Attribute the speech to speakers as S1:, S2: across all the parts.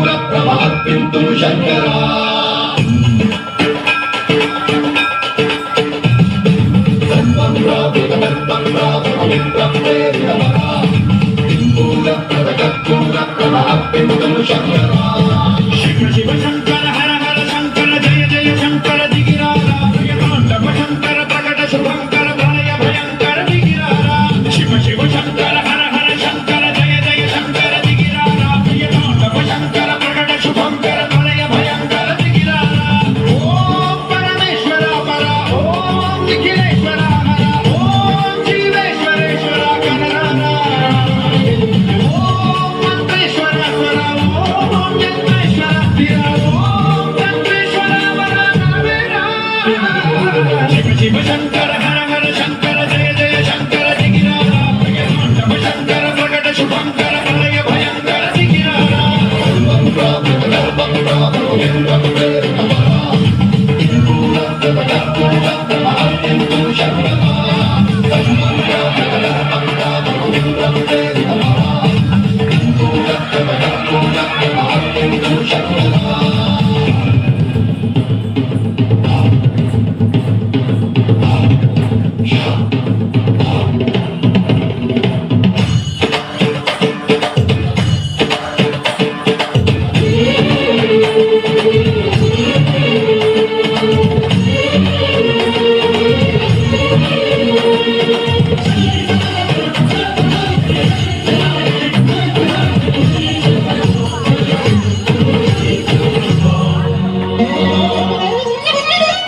S1: पूरप्रभवत्किन्तु शङ्करा शिव शिव शंकर हर हर शंकर जय जय शंकर दिगिरारा तांडव शंकर प्रकट शुभंकर प्रलय भयंकर दिगिरारा शिव शिव शंकर हर हर शंकर जय जय शंकर दिगिरारा तांडव शंकर प्रकट शुभंकर प्रलय भयंकर दिगिरारा ओम परमेश्वर परा ओम निखिलेश्वर हर ओम जीवेश्वरेश्वर कनरारा ओम मंत्रेश्वर स्वरा ओम यज्ञेश्वर धिरा ओम तंत्रेश्वर वरा नवेरा शिव शिव शंकर हर हर शंकर जय जय शंकर दिगिरारा तांडव शंकर प्रकट शुभंकर प्रलय भयंकर दिगिरारा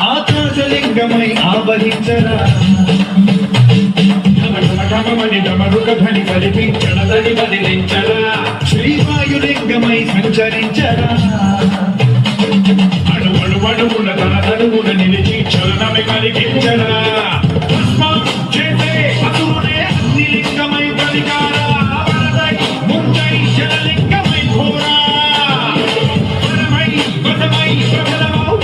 S1: ఆకాశలింగమై ఆవహించరా ఢమఢమఢమని డమరుక ధ్వని కల్పించడదని బదిలించరా శ్రీవాయులింగమై సంచరించరా అణువణువున తన తనువున నిలిచి చలనమే కలిగించరా చేసే అసురునే అగ్నిలింగమై బలికారా వరదై ముందై జలలింగమై ఘోరా వరమై వసమై ప్రబలమౌ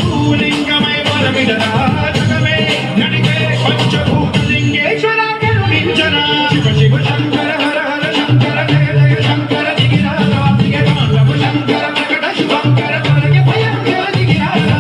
S1: లింగమై వరమిడరా జగమే నడిపే పంచభూతలింగేశ్వర కరుణించరా శివ శివ శంకర హర హర శంకర జయ జయ శంకర దిగిరారా తాండవ శంకర ప్రకట శుభంకర ప్రలయ భయంకర దిగిరారా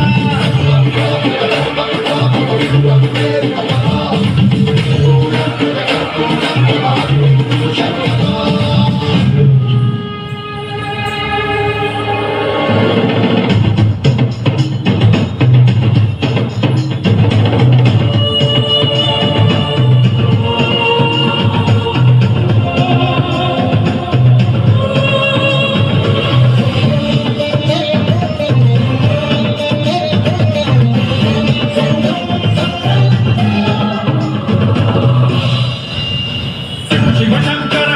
S1: శివ శంకర